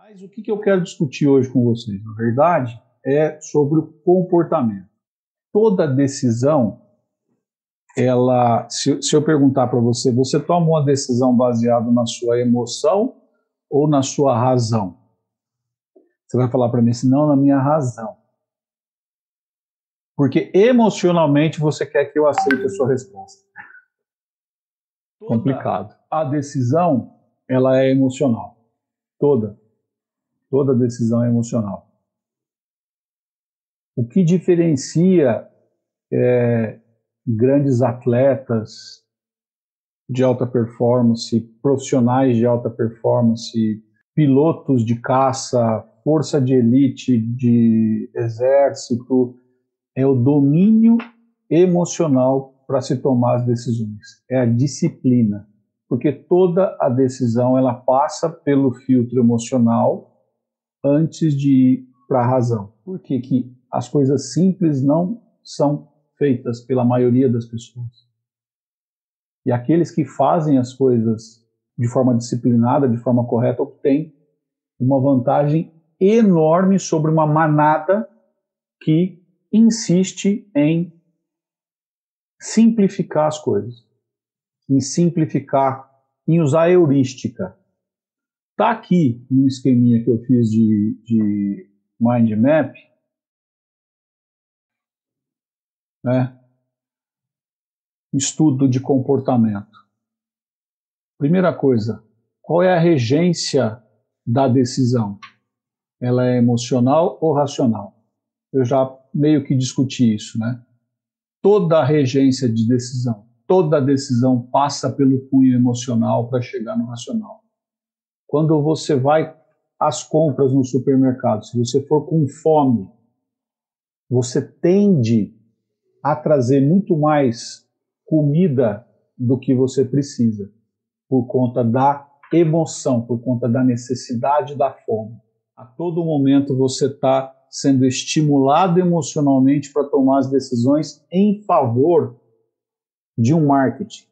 Mas o que eu quero discutir hoje com vocês, na verdade, é sobre o comportamento. Toda decisão, se eu perguntar para você, você toma uma decisão baseada na sua emoção ou na sua razão? Você vai falar para mim assim, não, na minha razão. Porque emocionalmente você quer que eu aceite a sua resposta. Complicado. A decisão, ela é emocional. Toda decisão é emocional. O que diferencia grandes atletas de alta performance, profissionais de alta performance, pilotos de caça, força de elite, de exército, é o domínio emocional para se tomar as decisões. É a disciplina, porque toda a decisão ela passa pelo filtro emocional antes de ir para a razão. Por que que as coisas simples não são feitas pela maioria das pessoas? E aqueles que fazem as coisas de forma disciplinada, de forma correta, obtêm uma vantagem enorme sobre uma manada que insiste em simplificar as coisas, em simplificar, em usar heurística. Está aqui um esqueminha que eu fiz de mind map, né? Estudo de comportamento. Primeira coisa, qual é a regência da decisão? Ela é emocional ou racional? Eu já meio que discuti isso, né? Toda a regência de decisão, toda decisão passa pelo cunho emocional para chegar no racional. Quando você vai às compras no supermercado, se você for com fome, você tende a trazer muito mais comida do que você precisa, por conta da emoção, por conta da necessidade da fome. A todo momento você está sendo estimulado emocionalmente para tomar as decisões em favor de um marketing.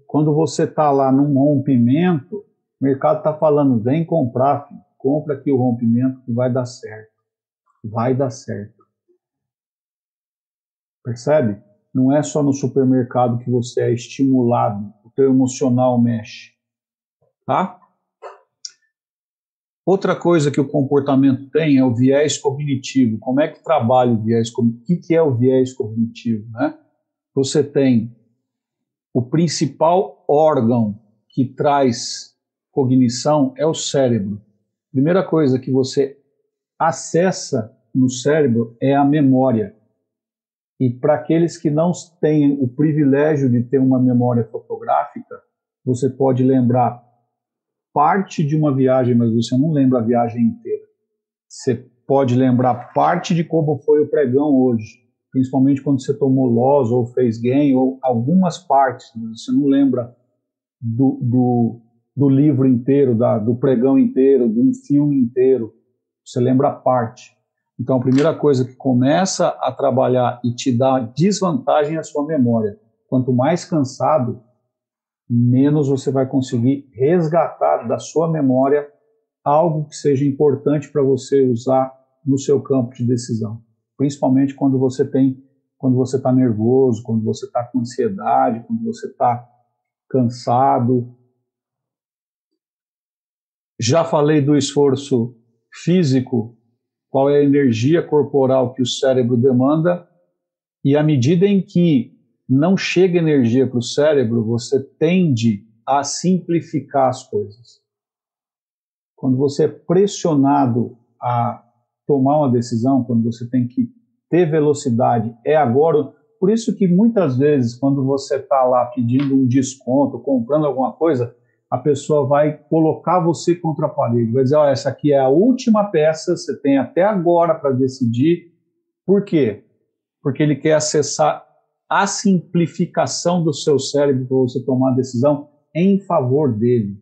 Quando você está lá num rompimento, o mercado está falando, vem comprar, filho. Compra aqui o rompimento que vai dar certo. Vai dar certo. Percebe? Não é só no supermercado que você é estimulado, o teu emocional mexe. Tá? Outra coisa que o comportamento tem é o viés cognitivo. Como é que trabalha o viés cognitivo? O que é o viés cognitivo, né? Você tem o principal órgão que traz cognição é o cérebro. Primeira coisa que você acessa no cérebro é a memória. E para aqueles que não têm o privilégio de ter uma memória fotográfica, você pode lembrar parte de uma viagem, mas você não lembra a viagem inteira. Você pode lembrar parte de como foi o pregão hoje, principalmente quando você tomou loss ou fez gain, ou algumas partes, mas você não lembra do livro inteiro, do pregão inteiro, de um filme inteiro. Você lembra a parte. Então, a primeira coisa que começa a trabalhar e te dá desvantagem é a sua memória. Quanto mais cansado, menos você vai conseguir resgatar da sua memória algo que seja importante para você usar no seu campo de decisão. Principalmente quando você está nervoso, quando você está com ansiedade, quando você está cansado. Já falei do esforço físico, qual é a energia corporal que o cérebro demanda, e à medida em que não chega energia para o cérebro, você tende a simplificar as coisas. Quando você é pressionado a tomar uma decisão, quando você tem que ter velocidade, é agora. Por isso que muitas vezes, quando você está lá pedindo um desconto, comprando alguma coisa, a pessoa vai colocar você contra a parede, vai dizer, essa aqui é a última peça, você tem até agora para decidir. Por quê? Porque ele quer acessar a simplificação do seu cérebro para você tomar a decisão em favor dele.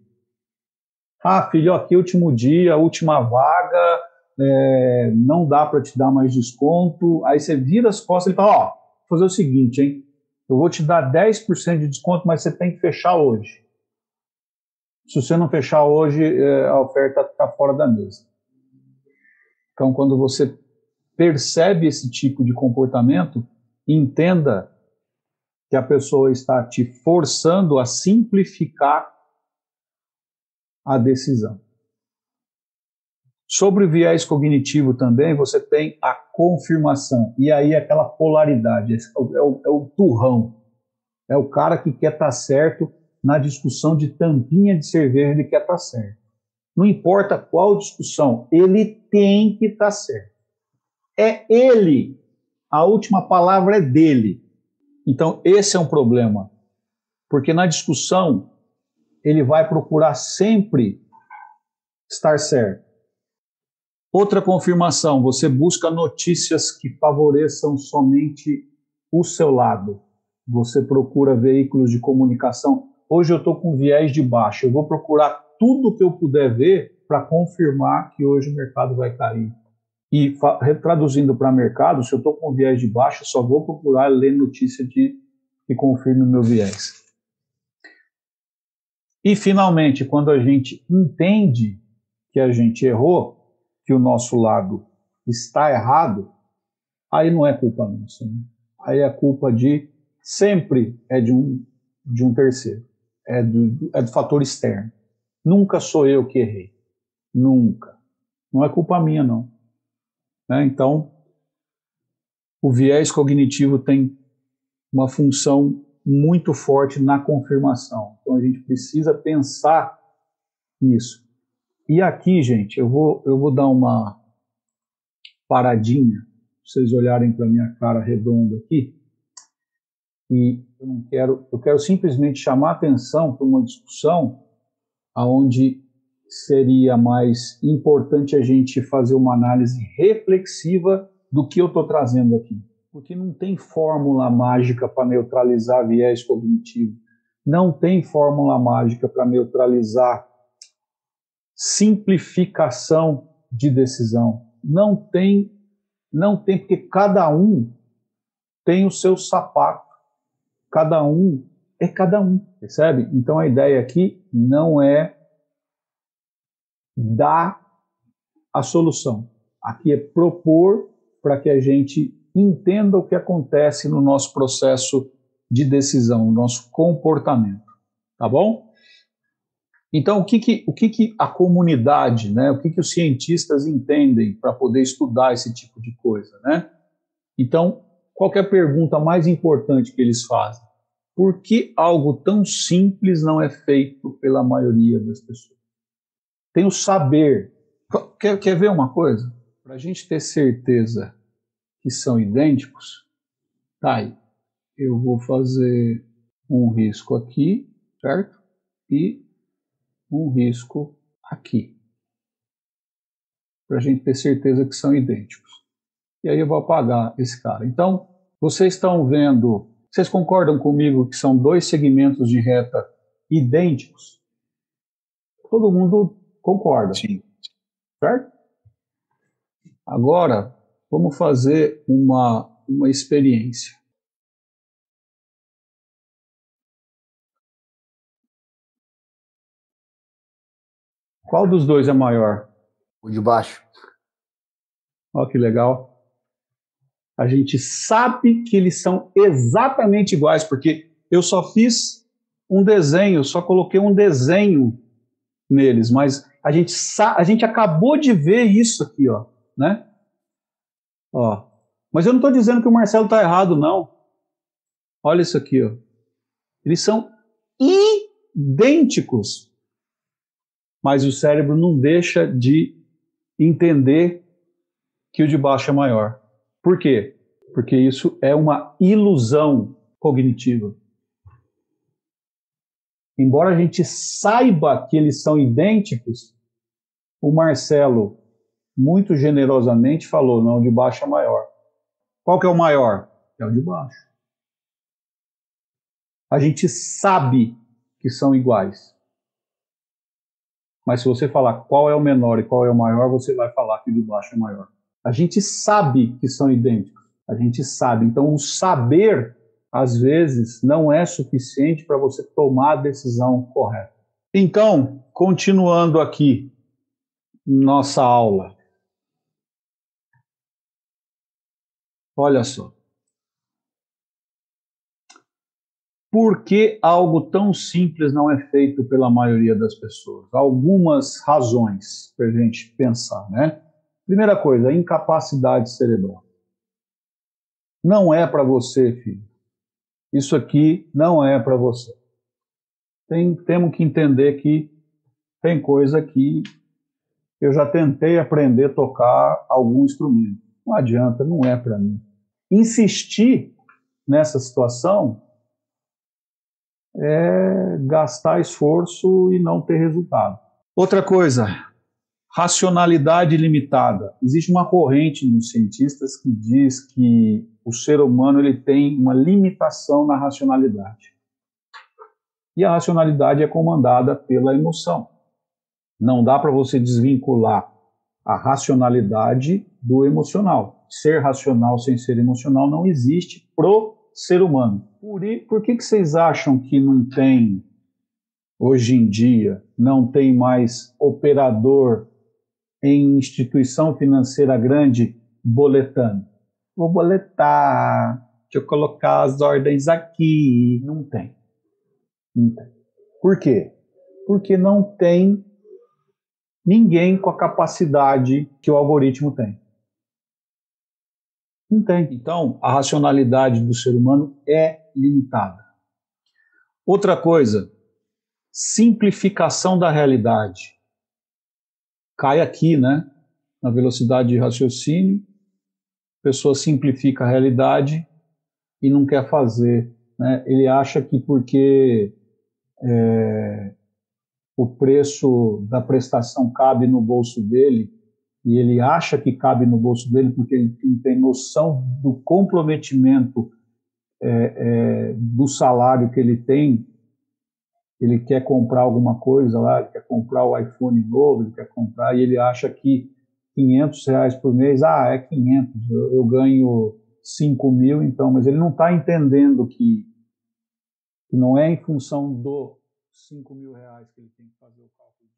Filho, aqui é o último dia, a última vaga, não dá para te dar mais desconto. Aí você vira as costas e fala, vou fazer o seguinte, hein? Eu vou te dar 10% de desconto, mas você tem que fechar hoje. Se você não fechar hoje, a oferta está fora da mesa. Então, quando você percebe esse tipo de comportamento, entenda que a pessoa está te forçando a simplificar a decisão. Sobre o viés cognitivo também, você tem a confirmação. E aí aquela polaridade, é o turrão. É o cara que quer estar certo na discussão de tampinha de cerveja, ele quer estar certo. Não importa qual discussão, ele tem que estar certo. É ele. A última palavra é dele. Então, esse é um problema. Porque na discussão, ele vai procurar sempre estar certo. Outra confirmação, você busca notícias que favoreçam somente o seu lado. Você procura veículos de comunicação. Hoje eu estou com viés de baixo, eu vou procurar tudo que eu puder ver para confirmar que hoje o mercado vai cair. E traduzindo para mercado, se eu estou com viés de baixo, eu só vou procurar ler notícia que confirme o meu viés. E, finalmente, quando a gente entende que a gente errou, que o nosso lado está errado, aí não é culpa nossa. Né? Aí é culpa sempre é de um terceiro. É do fator externo. Nunca sou eu que errei. Nunca. Não é culpa minha, não. Né? Então, o viés cognitivo tem uma função muito forte na confirmação. Então, a gente precisa pensar nisso. E aqui, gente, eu vou dar uma paradinha, para vocês olharem para a minha cara redonda aqui, e eu quero simplesmente chamar a atenção para uma discussão onde seria mais importante a gente fazer uma análise reflexiva do que eu estou trazendo aqui. Porque não tem fórmula mágica para neutralizar viés cognitivo. Não tem fórmula mágica para neutralizar simplificação de decisão. Não tem, porque cada um tem o seu sapato. Cada um é cada um, percebe? Então a ideia aqui não é dar a solução. Aqui é propor para que a gente entenda o que acontece no nosso processo de decisão, no nosso comportamento. Tá bom? Então, o que a comunidade, né, o que os cientistas entendem para poder estudar esse tipo de coisa? Né? Então, qual é a pergunta mais importante que eles fazem? Por que algo tão simples não é feito pela maioria das pessoas? Tem o saber. Quer ver uma coisa? Para a gente ter certeza que são idênticos, tá aí. Eu vou fazer um risco aqui, certo? E um risco aqui. Para a gente ter certeza que são idênticos. E aí eu vou apagar esse cara. Então, vocês estão vendo, vocês concordam comigo que são dois segmentos de reta idênticos? Todo mundo concorda. Sim. Certo? Agora, vamos fazer uma experiência. Qual dos dois é maior? O de baixo. Olha que legal. A gente sabe que eles são exatamente iguais, porque eu só fiz um desenho, só coloquei um desenho neles, mas a gente acabou de ver isso aqui, ó, né? Ó. Mas eu não estou dizendo que o Marcelo está errado, não. Olha isso aqui, ó. Eles são idênticos, mas o cérebro não deixa de entender que o de baixo é maior. Por quê? Porque isso é uma ilusão cognitiva. Embora a gente saiba que eles são idênticos, o Marcelo, muito generosamente, falou, não, o de baixo é maior. Qual que é o maior? É o de baixo. A gente sabe que são iguais. Mas se você falar qual é o menor e qual é o maior, você vai falar que o de baixo é maior. A gente sabe que são idênticos. A gente sabe. Então, o saber, às vezes, não é suficiente para você tomar a decisão correta. Então, continuando aqui nossa aula, olha só. Por que algo tão simples não é feito pela maioria das pessoas? Algumas razões para a gente pensar, né? Primeira coisa, incapacidade cerebral. Não é para você, filho. Isso aqui não é para você. Temos que entender que tem coisa que eu já tentei aprender a tocar algum instrumento. Não adianta, não é para mim. Insistir nessa situação é gastar esforço e não ter resultado. Outra coisa, racionalidade limitada. Existe uma corrente nos cientistas que diz que o ser humano ele tem uma limitação na racionalidade. E a racionalidade é comandada pela emoção. Não dá para você desvincular a racionalidade do emocional. Ser racional sem ser emocional não existe pro ser humano. Por que vocês acham que não tem, hoje em dia, não tem mais operador em instituição financeira grande boletando? Vou boletar, deixa eu colocar as ordens aqui. Não tem. Não tem. Por quê? Porque não tem ninguém com a capacidade que o algoritmo tem. Não tem. Então, a racionalidade do ser humano é limitada. Outra coisa, simplificação da realidade. Cai aqui, né? Na velocidade de raciocínio, a pessoa simplifica a realidade e não quer fazer, né? Ele acha que porque o preço da prestação cabe no bolso dele, e ele acha que cabe no bolso dele porque ele tem noção do comprometimento do salário que ele quer comprar alguma coisa lá, ele quer comprar o iPhone novo, ele quer comprar, e ele acha que R$ 500 por mês, é 500, eu ganho 5 mil, então, mas ele não está entendendo que não é em função dos R$ 5.000 que ele tem que fazer o cálculo.